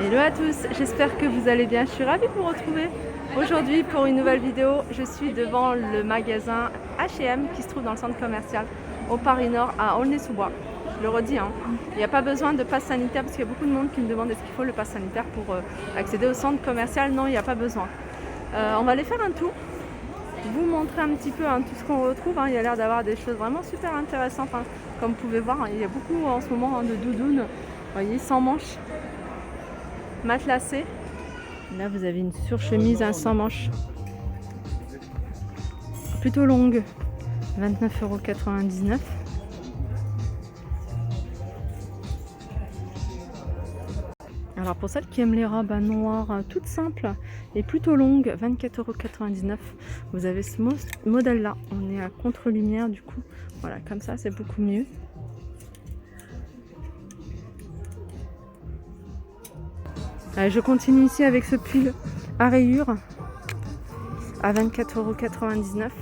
Hello à tous, j'espère que vous allez bien. Je suis ravie de vous retrouver aujourd'hui pour une nouvelle vidéo. Je suis devant le magasin H&M qui se trouve dans le centre commercial au Paris Nord à Aulnay-sous-Bois. Je le redis, il n'y a pas besoin de passe sanitaire parce qu'il y a beaucoup de monde qui me demande est-ce qu'il faut le passe sanitaire pour accéder au centre commercial. Non, il n'y a pas besoin. On va aller faire un tour, vous montrer un petit peu tout ce qu'on retrouve. Il y a l'air d'avoir des choses vraiment super intéressantes. Comme vous pouvez voir, il y a beaucoup en ce moment de doudounes, vous voyez, sans manches, matelassées. Là, vous avez une surchemise sans manches, plutôt longue, 29,99 €. Alors pour celles qui aiment les robes noires toutes simples et plutôt longues, 24,99 €. Vous avez ce modèle là, on est à contre-lumière du coup, voilà, comme ça c'est beaucoup mieux. Allez, je continue ici avec ce pull à rayures à 24,99 €.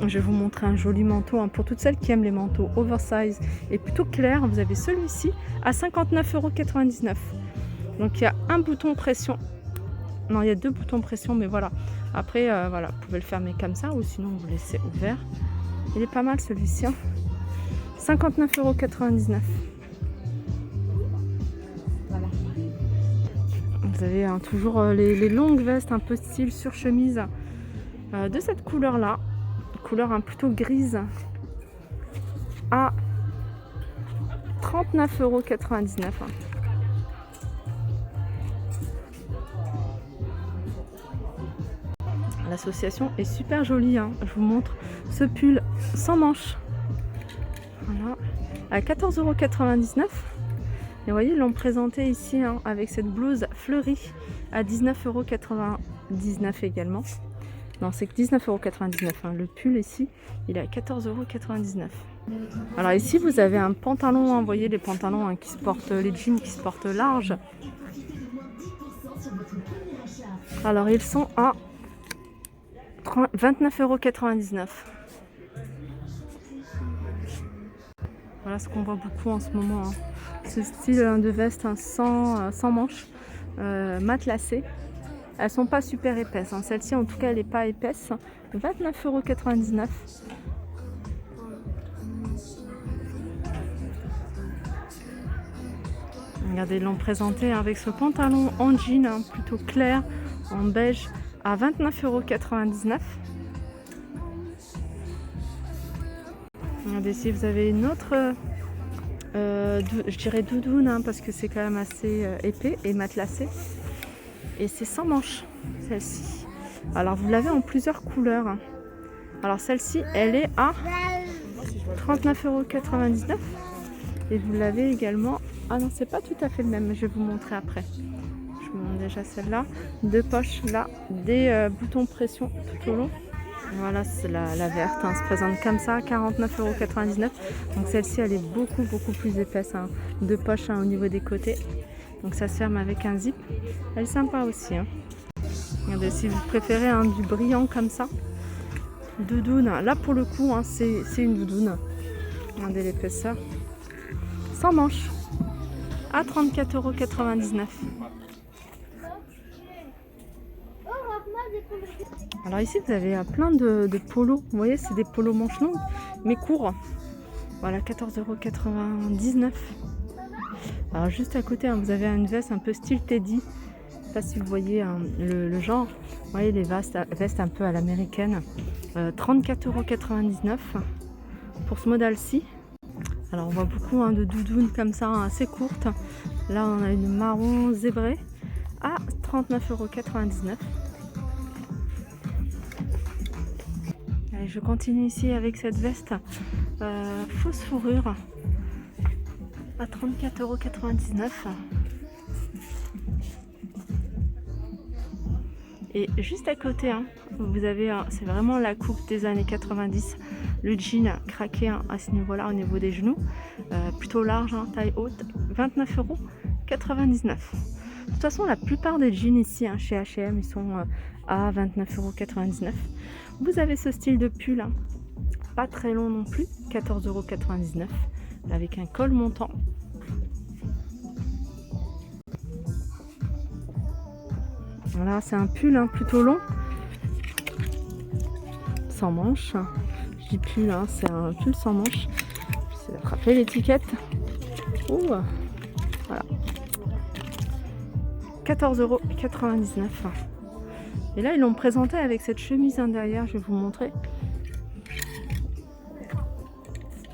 Je vais vous montrer un joli manteau pour toutes celles qui aiment les manteaux oversize et plutôt clairs. Vous avez celui-ci à 59,99 €. Donc il y a un bouton pression. Non, il y a deux boutons pression, mais voilà. Après, voilà, vous pouvez le fermer comme ça ou sinon vous laissez ouvert. Il est pas mal celui-ci. 59,99 €. Voilà. Vous avez toujours les longues vestes un peu style sur chemise de cette couleur-là. Couleur plutôt grise à 39,99 €. L'association est super jolie, je vous montre ce pull sans manches, voilà, à 14,99 €. Et vous voyez, ils l'ont présenté ici avec cette blouse fleurie à 19,99 € également. Non, c'est que 19,99 €. Le pull ici, il est à 14,99 €. Alors ici, vous avez un pantalon. Vous voyez les pantalons qui se portent, les jeans qui se portent large. Alors ils sont à 29,99 €. Voilà ce qu'on voit beaucoup en ce moment. Ce style de veste sans manches, matelassées. Elles sont pas super épaisses. Celle-ci, en tout cas, elle n'est pas épaisse. 29,99 €. Regardez, ils l'ont présenté avec ce pantalon en jean plutôt clair, en beige, à 29,99 €. Regardez, ici, vous avez une autre, je dirais doudoune, parce que c'est quand même assez épais et matelassé. Et c'est sans manches, celle-ci. Alors vous l'avez en plusieurs couleurs. Alors celle-ci, elle est à 39,99 €. Et vous l'avez également. Ah non, c'est pas tout à fait le même, je vais vous montrer après. Je vous montre déjà celle-là. Deux poches là, des boutons pression tout au long. Voilà, c'est la verte, se présente comme ça, 49,99 €. Donc celle-ci, elle est beaucoup plus épaisse. Deux poches au niveau des côtés. Donc ça se ferme avec un zip. Elle est sympa aussi. Regardez, si vous préférez du brillant comme ça. Doudoune. Là pour le coup, c'est une doudoune. Regardez l'épaisseur. Sans manches. À 34,99 €. Alors ici, vous avez plein de polos. Vous voyez, c'est des polos manches longues, mais courts. Voilà, 14,99 €. Alors juste à côté, vous avez une veste un peu style Teddy. Je ne sais pas si vous voyez le genre. Vous voyez les vestes un peu à l'américaine. 34,99 € pour ce modèle-ci. Alors on voit beaucoup de doudounes comme ça, assez courtes. Là on a une marron zébrée à 39,99 €. Allez, je continue ici avec cette veste fausse fourrure à 34,99 €. Et juste à côté, vous avez, c'est vraiment la coupe des années 90, le jean craqué à ce niveau-là, au niveau des genoux, plutôt large, taille haute, 29,99 €. De toute façon, la plupart des jeans ici chez H&M, ils sont à 29,99 €. Vous avez ce style de pull, pas très long non plus, 14,99 €. avec un col montant. Voilà, c'est un pull hein, plutôt long, sans manches. Je dis pull, hein, c'est un pull sans manches. J'essaie d'attraper l'étiquette. Ouh, voilà. 14,99 €. Et là, ils l'ont présenté avec cette chemise hein, derrière, je vais vous montrer.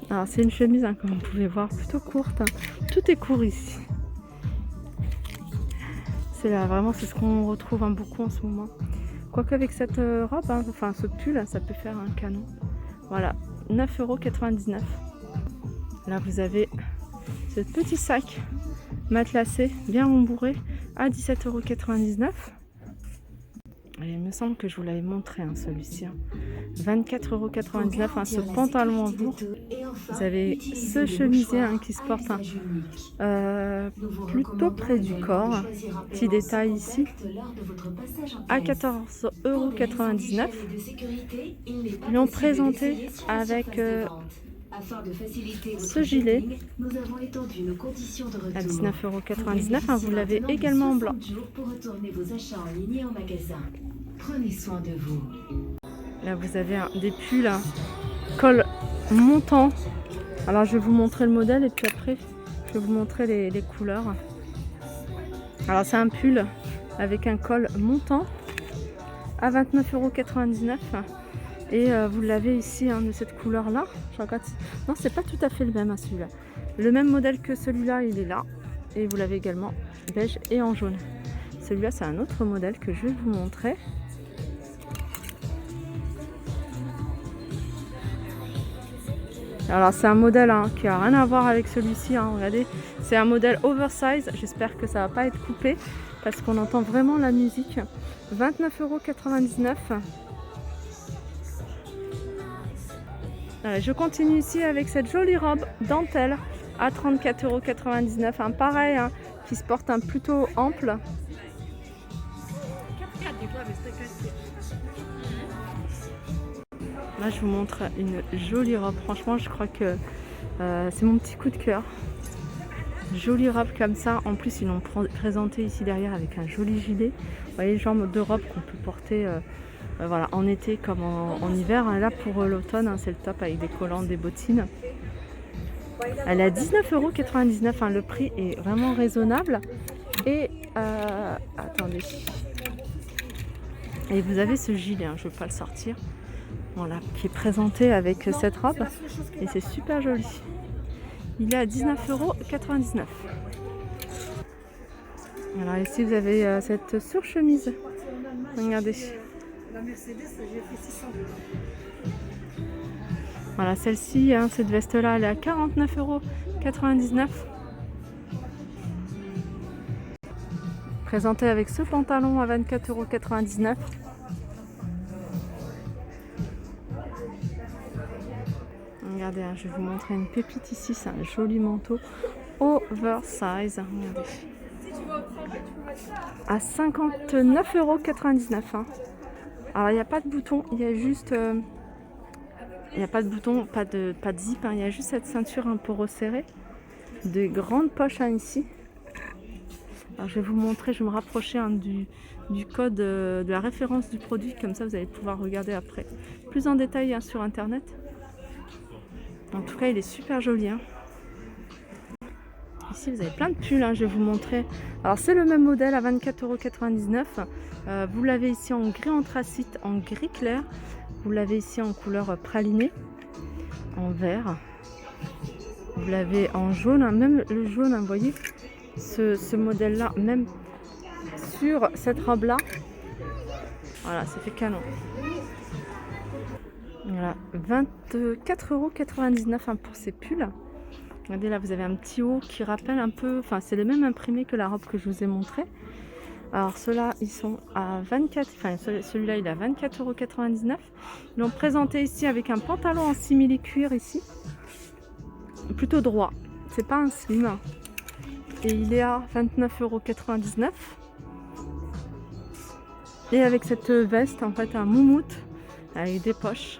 Alors, c'est une chemise, hein, comme vous pouvez voir, plutôt courte. Hein. Tout est court ici. C'est là, vraiment, c'est ce qu'on retrouve hein, beaucoup en ce moment. Quoique avec cette robe, hein, enfin ce pull, ça peut faire un canon. Voilà, 9,99 €. Là, vous avez ce petit sac matelassé, bien rembourré, à 17,99 €. Et il me semble que je vous l'avais montré, hein, celui-ci. Hein. 24,99 €, hein, ce pantalon en velours. Vous avez ce chemisier hein, qui se porte hein, plutôt près du corps. Petit détail ici. À 14,99 €. Ils l'ont présenté avec ce gilet à 19,99 €. Hein, vous l'avez également en blanc. Prenez soin de vous. Là, vous avez des pulls hein, col montant. Alors, je vais vous montrer le modèle et puis après, je vais vous montrer les couleurs. Alors, c'est un pull avec un col montant à 29,99 €. Et vous l'avez ici hein, de cette couleur-là. Je regarde. Non, c'est pas tout à fait le même hein, celui-là. Le même modèle que celui-là, il est là. Et vous l'avez également beige et en jaune. Celui-là, c'est un autre modèle que je vais vous montrer. Alors c'est un modèle hein, qui n'a rien à voir avec celui-ci, hein, regardez, c'est un modèle oversize, j'espère que ça va pas être coupé parce qu'on entend vraiment la musique. 29,99 €. Je continue ici avec cette jolie robe dentelle à 34,99 €, hein, pareil, hein, qui se porte un plutôt ample. Là, je vous montre une jolie robe. Franchement, je crois que c'est mon petit coup de cœur. Jolie robe comme ça. En plus, ils l'ont présenté ici derrière avec un joli gilet. Vous voyez le genre de robe qu'on peut porter voilà, en été comme en hiver. Là, pour l'automne, hein, c'est le top avec des collants, des bottines. Elle est à 19,99 €. Hein, le prix est vraiment raisonnable. Et attendez. Et vous avez ce gilet, hein, je ne vais pas le sortir. Voilà, qui est présenté avec cette robe et c'est super joli. Il est à 19,99 €. Alors ici vous avez cette surchemise. Regardez. Voilà, celle-ci, hein, cette veste-là, elle est à 49,99 €. Présentée avec ce pantalon à 24,99 €. Regardez, hein, je vais vous montrer une pépite ici, c'est un joli manteau oversize. Regardez. À 59,99 €. Hein. Alors il n'y a pas de bouton, il y a juste... il n'y a pas de bouton, pas de zip, hein, il y a juste cette ceinture un peu resserrée. De grandes poches hein, ici. Alors je vais vous montrer, je vais me rapprocher hein, du code de la référence du produit, comme ça vous allez pouvoir regarder après. Plus en détail hein, sur internet. En tout cas, il est super joli. Hein. Ici, vous avez plein de pulls. Hein, je vais vous montrer. Alors, c'est le même modèle à 24,99 €. Vous l'avez ici en gris anthracite, en gris clair. Vous l'avez ici en couleur pralinée, en vert. Vous l'avez en jaune. Hein, même le jaune, hein, vous voyez, ce modèle-là, même sur cette robe-là. Voilà, ça fait canon. Voilà, 24,99 € hein, pour ces pulls. Regardez là, vous avez un petit haut qui rappelle un peu, enfin c'est le même imprimé que la robe que je vous ai montré. Alors ceux-là, ils sont à 24, enfin celui-là il est à 24,99 €. Ils l'ont présenté ici avec un pantalon en simili cuir ici, plutôt droit. C'est pas un slim. Et il est à 29,99 €. Et avec cette veste, en fait un moumoute avec des poches.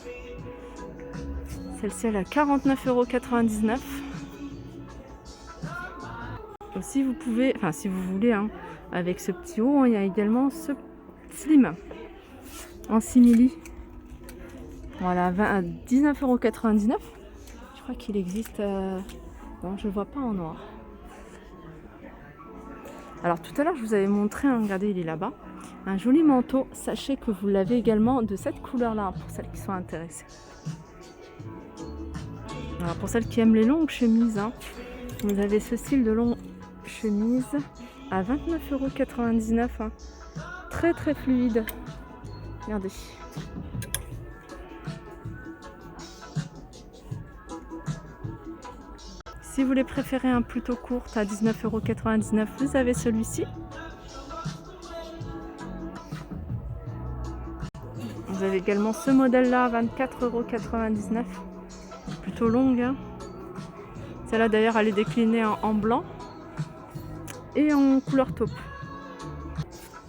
Celle-ci elle est à 49,99 €. Aussi vous pouvez, enfin si vous voulez, hein, avec ce petit haut, il y a également ce slim en simili. Voilà, 19,99 €. Je crois qu'il existe... non, je ne vois pas en noir. Alors tout à l'heure, je vous avais montré, hein, regardez, il est là-bas. Un joli manteau. Sachez que vous l'avez également de cette couleur-là, pour celles qui sont intéressées. Alors pour celles qui aiment les longues chemises, hein, vous avez ce style de longue chemise à 29,99 €. Hein. Très très fluide. Regardez. Si vous les préférez un plutôt courte à 19,99 €, vous avez celui-ci. Vous avez également ce modèle-là à 24,99 €. Plutôt longue. Hein. Celle-là d'ailleurs, elle est déclinée en blanc et en couleur taupe.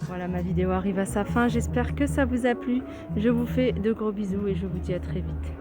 Voilà, ma vidéo arrive à sa fin. J'espère que ça vous a plu. Je vous fais de gros bisous et je vous dis à très vite.